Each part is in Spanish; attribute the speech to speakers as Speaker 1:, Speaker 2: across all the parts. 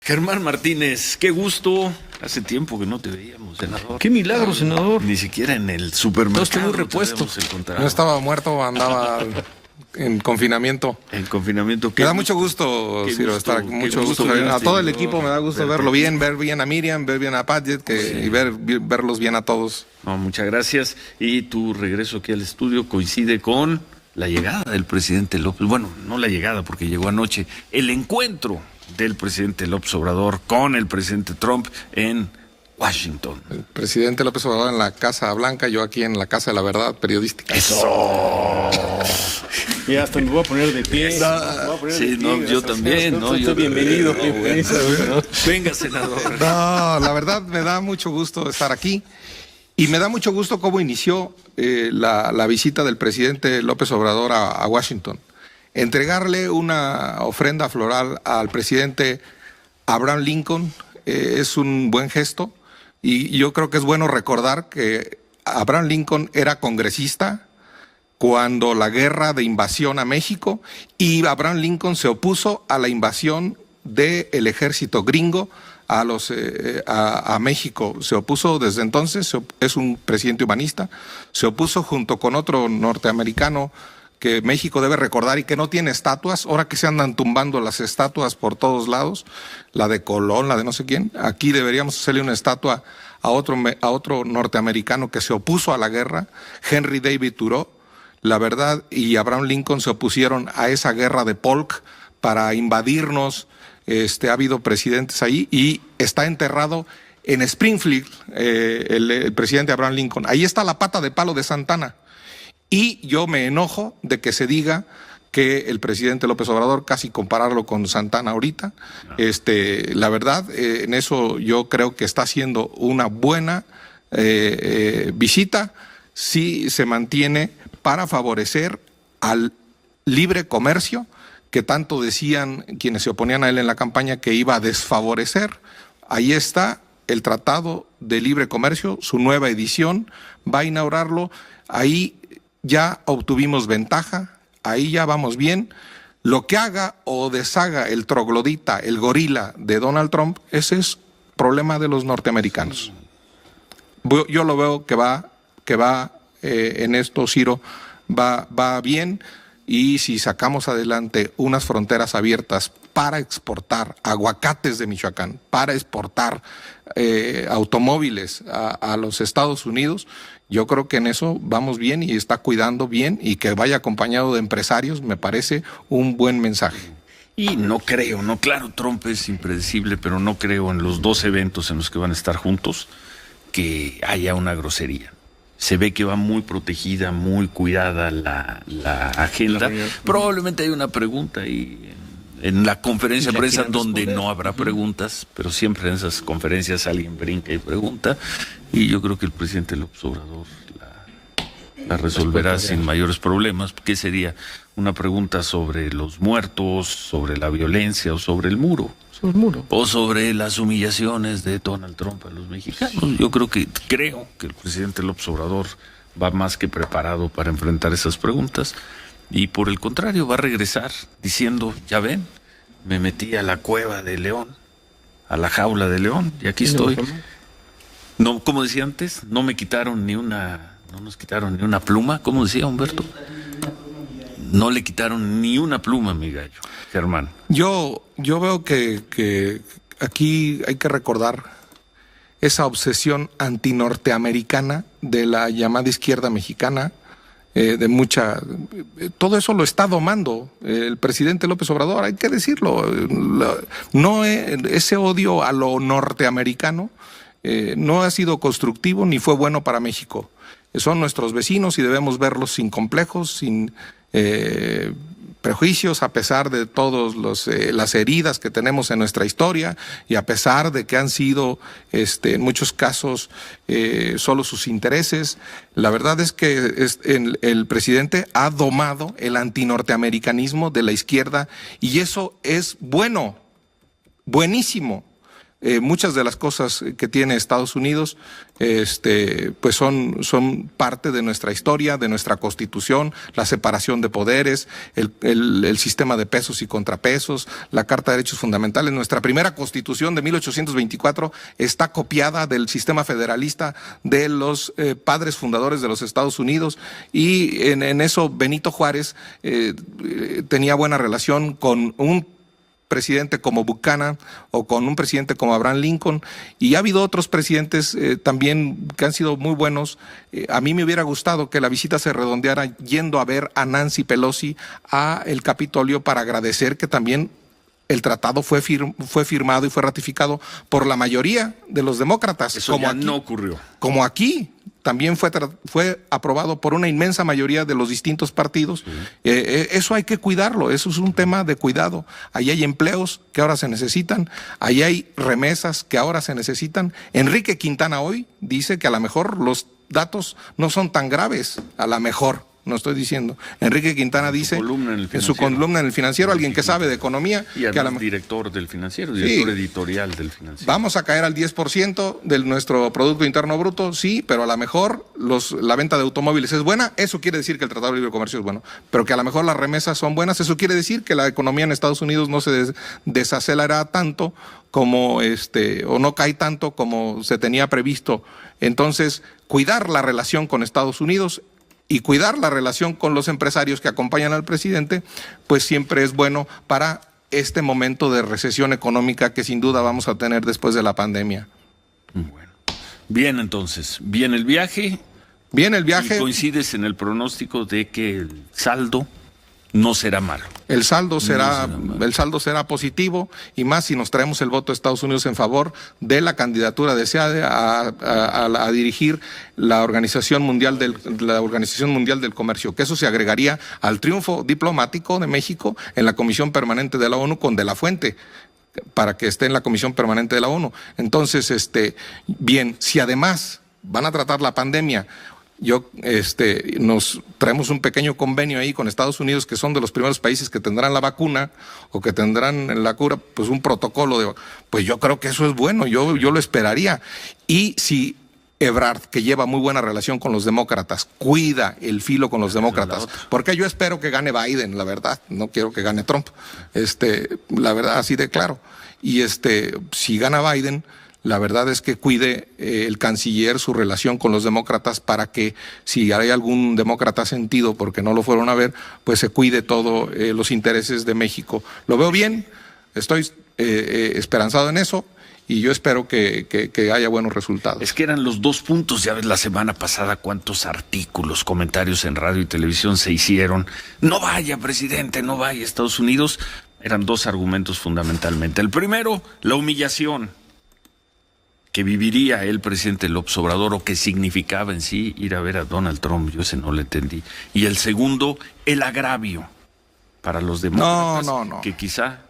Speaker 1: Germán Martínez, qué gusto. Hace tiempo que no te veíamos, senador.
Speaker 2: Qué milagro, senador.
Speaker 1: Ni siquiera en el supermercado.
Speaker 2: No estoy muy repuesto.
Speaker 3: No estaba muerto, andaba en confinamiento.
Speaker 1: En confinamiento.
Speaker 3: Me da mucho gusto, Ciro, estar aquí. Mucho gusto. A todo el equipo me da gusto verlo bien, ver bien a Miriam, ver bien a Padgett y verlos bien a todos.
Speaker 1: No, muchas gracias. Y tu regreso aquí al estudio coincide con la llegada del presidente López. Bueno, no la llegada porque llegó anoche. El encuentro del presidente López Obrador con el presidente Trump en Washington.
Speaker 3: El presidente López Obrador en la Casa Blanca, yo aquí en la Casa de la Verdad Periodística.
Speaker 1: ¡Eso!
Speaker 2: Y hasta me voy a poner de pie.
Speaker 1: Sí, no, yo también. No, yo
Speaker 2: bienvenido.
Speaker 1: Venga, senador.
Speaker 3: No, la verdad me da mucho gusto estar aquí. Y me da mucho gusto cómo inició la visita del presidente López Obrador a Washington. Entregarle una ofrenda floral al presidente Abraham Lincoln es un buen gesto, y yo creo que es bueno recordar que Abraham Lincoln era congresista cuando la guerra de invasión a México, y Abraham Lincoln se opuso a la invasión del ejército gringo a México. Se opuso desde entonces, es un presidente humanista, se opuso junto con otro norteamericano que México debe recordar y que no tiene estatuas, ahora que se andan tumbando las estatuas por todos lados, la de Colón, la de no sé quién. Aquí deberíamos hacerle una estatua a otro norteamericano que se opuso a la guerra, Henry David Thoreau. La verdad, y Abraham Lincoln se opusieron a esa guerra de Polk para invadirnos. Ha habido presidentes ahí, y está enterrado en Springfield el presidente Abraham Lincoln. Ahí está la pata de palo de Santana. Y yo me enojo de que se diga que el presidente López Obrador, casi compararlo con Santana ahorita, la verdad, en eso yo creo que está haciendo una buena visita, si se mantiene para favorecer al libre comercio, que tanto decían quienes se oponían a él en la campaña que iba a desfavorecer. Ahí está el Tratado de Libre Comercio, su nueva edición, va a inaugurarlo. Ahí ya obtuvimos ventaja, ahí ya vamos bien. Lo que haga o deshaga el troglodita, el gorila de Donald Trump, ese es problema de los norteamericanos. Yo lo veo que va en esto, Ciro, va bien, y si sacamos adelante unas fronteras abiertas para exportar aguacates de Michoacán, para exportar automóviles a los Estados Unidos, yo creo que en eso vamos bien y está cuidando bien, y que vaya acompañado de empresarios me parece un buen mensaje.
Speaker 1: Y no creo, claro, Trump es impredecible, pero no creo en los dos eventos en los que van a estar juntos que haya una grosería. Se ve que va muy protegida, muy cuidada la agenda. Probablemente hay una pregunta ahí en la conferencia de prensa donde no habrá preguntas, pero siempre en esas conferencias alguien brinca y pregunta, y yo creo que el presidente López Obrador la resolverá sin mayores problemas. ¿Qué sería? Una pregunta sobre los muertos, sobre la violencia o sobre el muro. O sobre las humillaciones de Donald Trump a los mexicanos. Yo creo que el presidente López Obrador va más que preparado para enfrentar esas preguntas, y por el contrario va a regresar diciendo: ya ven, me metí a la cueva de león, a la jaula de león, y aquí estoy. No, como decía antes, no nos quitaron ni una pluma, como decía Humberto. No le quitaron ni una pluma, mi gallo, Germán.
Speaker 3: Yo veo que aquí hay que recordar esa obsesión antinorteamericana de la llamada izquierda mexicana, todo eso lo está domando el presidente López Obrador, hay que decirlo. Ese odio a lo norteamericano no ha sido constructivo ni fue bueno para México. Son nuestros vecinos y debemos verlos sin complejos, sin prejuicios, a pesar de todas las heridas que tenemos en nuestra historia, y a pesar de que han sido en muchos casos solo sus intereses. La verdad es que el presidente ha domado el antinorteamericanismo de la izquierda, y eso es bueno, buenísimo. muchas de las cosas que tiene Estados Unidos, pues son parte de nuestra historia, de nuestra Constitución, la separación de poderes, el sistema de pesos y contrapesos, la Carta de Derechos Fundamentales. Nuestra primera Constitución de 1824 está copiada del sistema federalista de los padres fundadores de los Estados Unidos, y en eso Benito Juárez tenía buena relación con un presidente como Buchanan o con un presidente como Abraham Lincoln, y ha habido otros presidentes también que han sido muy buenos. A mí me hubiera gustado que la visita se redondeara yendo a ver a Nancy Pelosi a el Capitolio para agradecer que también el tratado fue firmado y fue ratificado por la mayoría de los demócratas.
Speaker 1: Eso
Speaker 3: como
Speaker 1: ya
Speaker 3: aquí,
Speaker 1: no ocurrió.
Speaker 3: Como aquí también fue aprobado por una inmensa mayoría de los distintos partidos. Eso hay que cuidarlo, eso es un tema de cuidado. Ahí hay empleos que ahora se necesitan, ahí hay remesas que ahora se necesitan. Enrique Quintana hoy dice que a lo mejor los datos no son tan graves, a lo mejor. No estoy diciendo. Enrique Quintana dice en su columna en el Financiero, alguien que sabe de economía,
Speaker 1: y
Speaker 3: que
Speaker 1: director del Financiero, director editorial del Financiero.
Speaker 3: Vamos a caer al 10% de nuestro Producto Interno Bruto, sí, pero a lo mejor la venta de automóviles es buena, eso quiere decir que el Tratado de Libre Comercio es bueno, pero que a lo mejor las remesas son buenas, eso quiere decir que la economía en Estados Unidos no se desacelera tanto como o no cae tanto como se tenía previsto. Entonces, cuidar la relación con Estados Unidos y cuidar la relación con los empresarios que acompañan al presidente, pues siempre es bueno para este momento de recesión económica que sin duda vamos a tener después de la pandemia.
Speaker 1: Bueno, bien entonces, bien el viaje.
Speaker 3: Bien el viaje.
Speaker 1: ¿Y coincides en el pronóstico de que el saldo no será malo?
Speaker 3: El saldo será positivo, y más si nos traemos el voto de Estados Unidos en favor de la candidatura deseada a dirigir la Organización Mundial del Comercio, que eso se agregaría al triunfo diplomático de México en la Comisión Permanente de la ONU con De la Fuente, para que esté en la Comisión Permanente de la ONU. Entonces, bien, si además van a tratar la pandemia, nos traemos un pequeño convenio ahí con Estados Unidos, que son de los primeros países que tendrán la vacuna o que tendrán la cura, pues un protocolo pues yo creo que eso es bueno, yo lo esperaría. Y si Ebrard, que lleva muy buena relación con los demócratas, cuida el filo con los demócratas, porque yo espero que gane Biden, la verdad, no quiero que gane Trump, la verdad, así de claro. Y si gana Biden, la verdad es que cuide el canciller su relación con los demócratas, para que si hay algún demócrata sentido porque no lo fueron a ver, pues se cuide todo los intereses de México. Lo veo bien, estoy esperanzado en eso, y yo espero que haya buenos resultados.
Speaker 1: Es que eran los dos puntos. Ya ves la semana pasada cuántos artículos, comentarios en radio y televisión se hicieron. No vaya, presidente, no vaya a Estados Unidos. Eran dos argumentos fundamentalmente. El primero, la humillación que viviría el presidente López Obrador, o que significaba en sí ir a ver a Donald Trump. Yo ese no lo entendí. Y el segundo, el agravio para los demócratas, que quizá,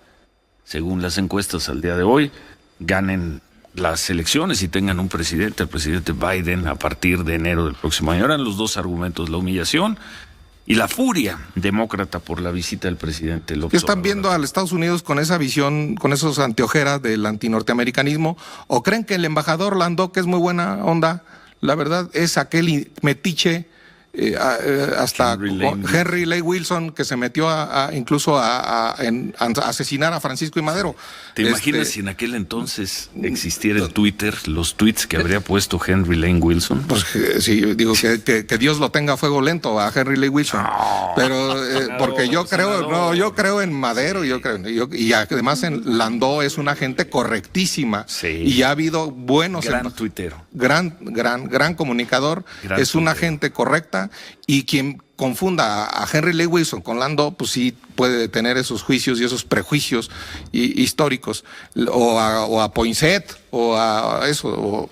Speaker 1: según las encuestas al día de hoy, ganen las elecciones y tengan un presidente, el presidente Biden, a partir de enero del próximo año. Eran los dos argumentos, la humillación y la furia demócrata por la visita del presidente López Obrador.
Speaker 3: ¿Están viendo a los Estados Unidos con esa visión, con esos anteojeras del antinorteamericanismo? ¿O creen que el embajador Landó, que es muy buena onda, la verdad es aquel metiche, hasta Henry Lane Wilson, que se metió incluso a asesinar a Francisco I. Madero?
Speaker 1: ¿Te imaginas si en aquel entonces existiera el Twitter, los tweets que habría puesto Henry Lane Wilson?
Speaker 3: Pues sí, digo que Dios lo tenga a fuego lento a Henry Lane Wilson. Pero porque yo creo en Madero, y además en Landó es una gente correctísima. Sí. Y ha habido buenos...
Speaker 1: Gran tuitero.
Speaker 3: Gran comunicador. Es una gente correcta, y quien confunda a Henry Lane Wilson con Landó, pues sí puede tener esos juicios y esos prejuicios históricos, o a Poinsett, o a eso,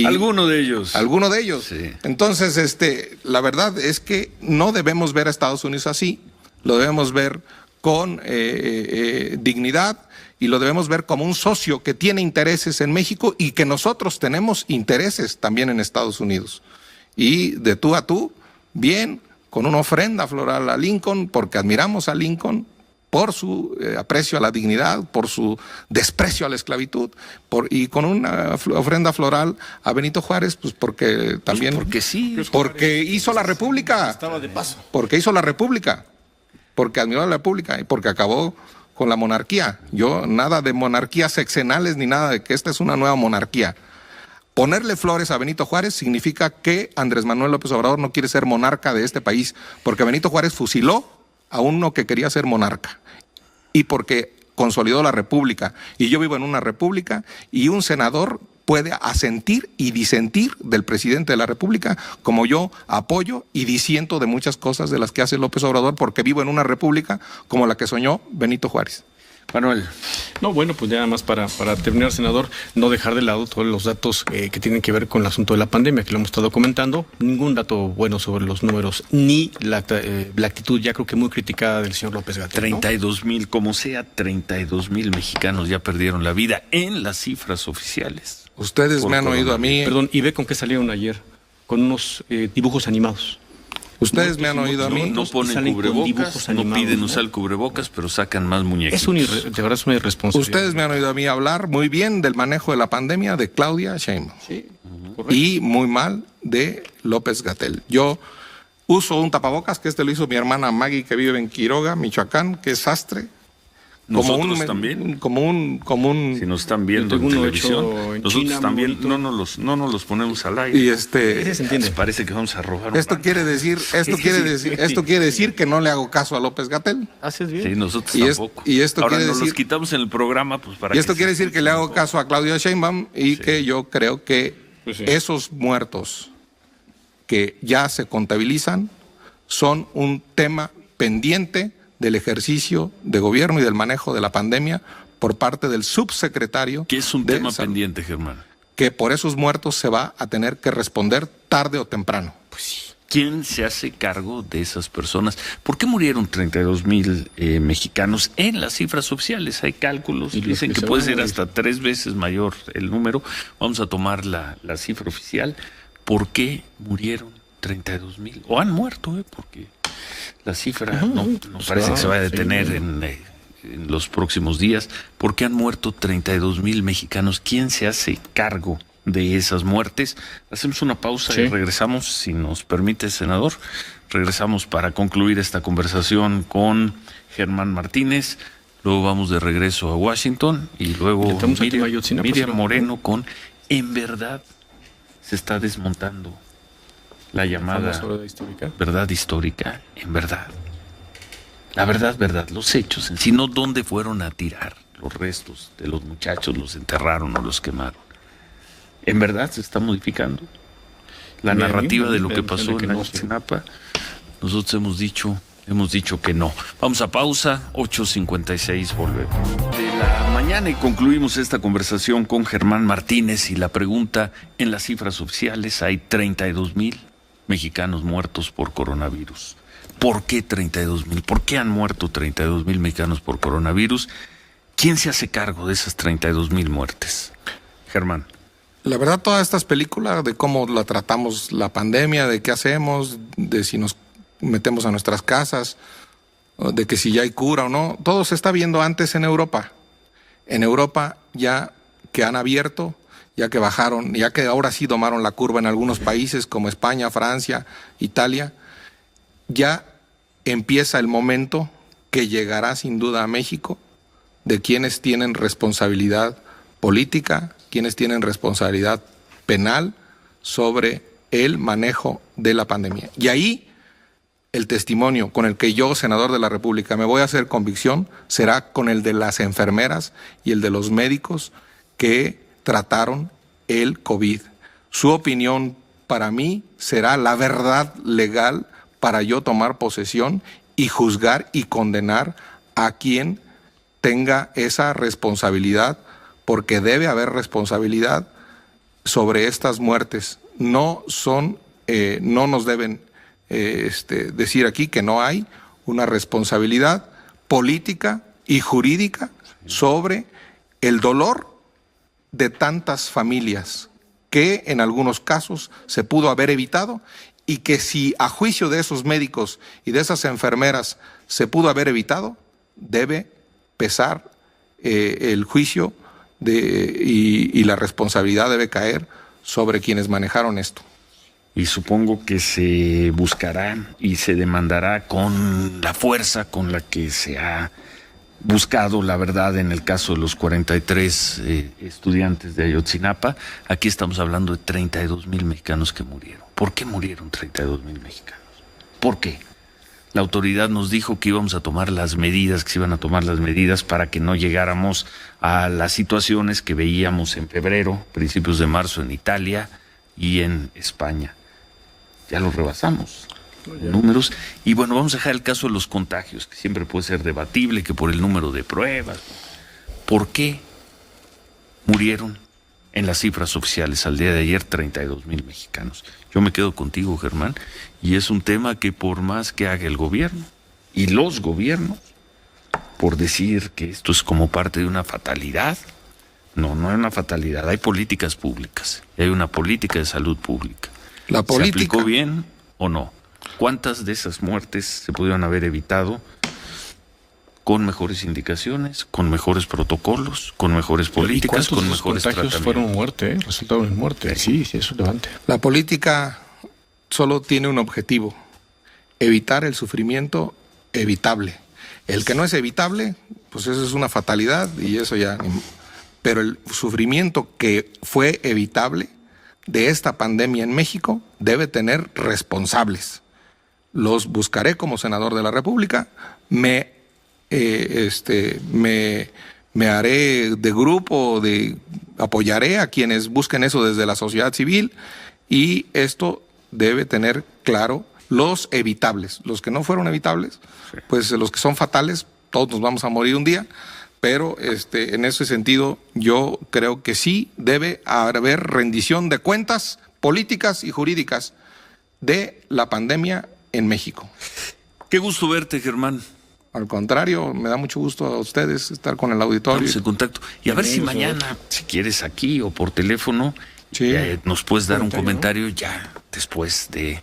Speaker 1: alguno de ellos.
Speaker 3: Sí. Entonces, la verdad es que no debemos ver a Estados Unidos así, lo debemos ver con dignidad, y lo debemos ver como un socio que tiene intereses en México, y que nosotros tenemos intereses también en Estados Unidos. Y de tú a tú, bien, con una ofrenda floral a Lincoln, porque admiramos a Lincoln, por su aprecio a la dignidad, por su desprecio a la esclavitud, y con una ofrenda floral a Benito Juárez, pues porque también...
Speaker 1: Porque sí.
Speaker 3: Porque hizo la República.
Speaker 2: Estaba de paso.
Speaker 3: Porque hizo la República. Porque admiró la República y porque acabó con la monarquía. Yo nada de monarquías sexenales ni nada de que esta es una nueva monarquía. Ponerle flores a Benito Juárez significa que Andrés Manuel López Obrador no quiere ser monarca de este país, porque Benito Juárez fusiló a uno que quería ser monarca y porque consolidó la república. Y yo vivo en una república y un senador puede asentir y disentir del presidente de la república, como yo apoyo y disiento de muchas cosas de las que hace López Obrador, porque vivo en una república como la que soñó Benito Juárez.
Speaker 1: Manuel.
Speaker 2: No, bueno, pues nada más para terminar, senador, no dejar de lado todos los datos que tienen que ver con el asunto de la pandemia, que lo hemos estado comentando. Ningún dato bueno sobre los números, ni la actitud ya creo que muy criticada del señor López-Gatell.
Speaker 1: 32,000, como sea, 32,000 mexicanos ya perdieron la vida en las cifras oficiales.
Speaker 3: Ustedes me han oído a mí.
Speaker 2: Perdón, y ve con qué salieron ayer, con unos dibujos animados.
Speaker 3: Ustedes me han oído a mí.
Speaker 1: No ponen cubrebocas, no piden usar cubrebocas, pero sacan más muñequitos.
Speaker 2: De verdad es una irresponsabilidad.
Speaker 3: Ustedes me han oído a mí hablar muy bien del manejo de la pandemia de Claudia Sheinbaum.
Speaker 2: Sí,
Speaker 3: y muy mal de López-Gatell. Yo uso un tapabocas, que lo hizo mi hermana Maggie, que vive en Quiroga, Michoacán, que es sastre.
Speaker 1: Nosotros también.
Speaker 3: Como un
Speaker 1: si nos están viendo en televisión, nosotros también no nos los ponemos al aire.
Speaker 3: Y
Speaker 2: se entiende.
Speaker 1: Parece que vamos a robar.
Speaker 3: Esto quiere decir que no le hago caso a López-Gatell.
Speaker 2: Haces bien.
Speaker 1: Sí, nosotros tampoco.
Speaker 3: Y esto
Speaker 1: ahora
Speaker 3: quiere
Speaker 1: nos
Speaker 3: decir,
Speaker 1: los quitamos en el programa, pues para.
Speaker 3: Y esto quiere decir que le hago caso a Claudia Sheinbaum y que yo creo que esos muertos que ya se contabilizan son un tema pendiente del ejercicio de gobierno y del manejo de la pandemia por parte del subsecretario.
Speaker 1: ¿Qué es un tema pendiente, Germán?
Speaker 3: Que por esos muertos se va a tener que responder tarde o temprano.
Speaker 1: Pues, ¿quién se hace cargo de esas personas? ¿Por qué murieron 32,000 mexicanos en las cifras oficiales? Hay cálculos, dicen que puede ser hasta 3 veces mayor el número. Vamos a tomar la cifra oficial. ¿Por qué murieron 32,000? O han muerto, porque la cifra no parece que se va a detener en los próximos días. ¿Por qué han muerto 32,000 mexicanos? ¿Quién se hace cargo de esas muertes? Hacemos una pausa y regresamos, si nos permite, senador. Regresamos para concluir esta conversación con Germán Martínez. Luego vamos de regreso a Washington y luego Miriam Moreno con En verdad se está desmontando la llamada verdad histórica, en verdad. La verdad, los hechos en sí, no dónde fueron a tirar los restos de los muchachos, los enterraron o los quemaron. En verdad se está modificando la narrativa de lo que pasó en Ayotzinapa. Nosotros hemos dicho que no. Vamos a pausa, 8:56, volvemos. De la mañana y concluimos esta conversación con Germán Martínez y la pregunta, en las cifras oficiales hay 32,000 mexicanos muertos por coronavirus. ¿Por qué 32,000? ¿Por qué han muerto 32,000 mexicanos por coronavirus? ¿Quién se hace cargo de esas 32,000 muertes? Germán.
Speaker 3: La verdad, todas estas películas de cómo la tratamos la pandemia, de qué hacemos, de si nos metemos a nuestras casas, de que si ya hay cura o no, todo se está viendo antes en Europa. En Europa ya que han abierto, ya que bajaron, ya que ahora sí domaron la curva en algunos países como España, Francia, Italia, ya empieza el momento que llegará sin duda a México de quienes tienen responsabilidad política, quienes tienen responsabilidad penal sobre el manejo de la pandemia. Y ahí el testimonio con el que yo, senador de la República, me voy a hacer convicción será con el de las enfermeras y el de los médicos que trataron el COVID. Su opinión para mí será la verdad legal para yo tomar posesión y juzgar y condenar a quien tenga esa responsabilidad, porque debe haber responsabilidad sobre estas muertes. No nos deben decir aquí que no hay una responsabilidad política y jurídica sobre el dolor de tantas familias que en algunos casos se pudo haber evitado y que si a juicio de esos médicos y de esas enfermeras se pudo haber evitado, debe pesar el juicio y la responsabilidad debe caer sobre quienes manejaron esto.
Speaker 1: Y supongo que se buscará y se demandará con la fuerza con la que se ha buscado la verdad en el caso de los 43 estudiantes de Ayotzinapa. Aquí estamos hablando de 32,000 mexicanos que murieron. ¿Por qué murieron 32,000 mexicanos? ¿Por qué? La autoridad nos dijo que íbamos a tomar las medidas, que se iban a tomar las medidas para que no llegáramos a las situaciones que veíamos en febrero, principios de marzo en Italia y en España. Ya lo rebasamos, números. Y bueno, vamos a dejar el caso de los contagios, que siempre puede ser debatible, que por el número de pruebas. ¿Por qué murieron en las cifras oficiales al día de ayer 32,000 mexicanos? Yo me quedo contigo, Germán, y es un tema que por más que haga el gobierno y los gobiernos, por decir que esto es como parte de una fatalidad, no es una fatalidad, hay políticas públicas, y hay una política de salud pública.
Speaker 3: La política,
Speaker 1: ¿se aplicó bien o no? ¿Cuántas de esas muertes se pudieron haber evitado con mejores indicaciones, con mejores protocolos, con mejores políticas, con mejores tratamientos?
Speaker 2: Fueron muerte, resultaron en muerte. Sí, eso es relevante.
Speaker 3: La política solo tiene un objetivo: evitar el sufrimiento evitable. El que no es evitable, pues eso es una fatalidad y eso ya. Pero el sufrimiento que fue evitable de esta pandemia en México debe tener responsables. Los buscaré como senador de la República, me haré de grupo, apoyaré a quienes busquen eso desde la sociedad civil, y esto debe tener claro los evitables. Los que no fueron evitables, pues los que son fatales, todos nos vamos a morir un día, pero en ese sentido yo creo que sí debe haber rendición de cuentas políticas y jurídicas de la pandemia en México.
Speaker 1: Qué gusto verte, Germán.
Speaker 3: Al contrario, me da mucho gusto a ustedes estar con el auditorio.
Speaker 1: Estamos en contacto. Y a ver si mañana, si quieres aquí o por teléfono,
Speaker 3: sí,
Speaker 1: nos puedes dar un comentario ya después de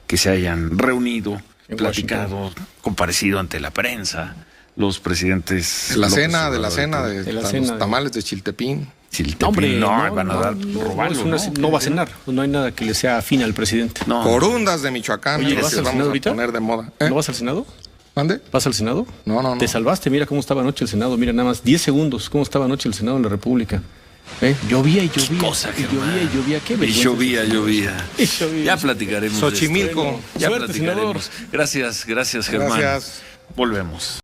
Speaker 1: que se hayan reunido, platicado, comparecido ante la prensa, los presidentes...
Speaker 3: De la cena de los tamales de Chiltepín.
Speaker 2: Hombre,
Speaker 1: van a dar robarlo,
Speaker 2: no va a cenar, no hay nada que le sea afín al presidente.
Speaker 3: No. Corundas de Michoacán.
Speaker 2: Oye, ¿vas al Senado ahorita?
Speaker 3: Poner de moda.
Speaker 2: ¿No vas al Senado?
Speaker 3: ¿Mande?
Speaker 2: ¿Vas al Senado?
Speaker 3: No.
Speaker 2: Te salvaste, mira cómo estaba anoche el Senado, mira nada más 10 segundos, cómo estaba anoche el Senado en la República. Llovía y llovía.
Speaker 1: Cosa,
Speaker 2: y llovía. Qué
Speaker 1: vergüenza. Llovía.
Speaker 2: Ya
Speaker 1: platicaremos.
Speaker 3: Xochimilco.
Speaker 1: De esto. Ya platicaremos. Gracias, Germán.
Speaker 3: Gracias.
Speaker 1: Volvemos.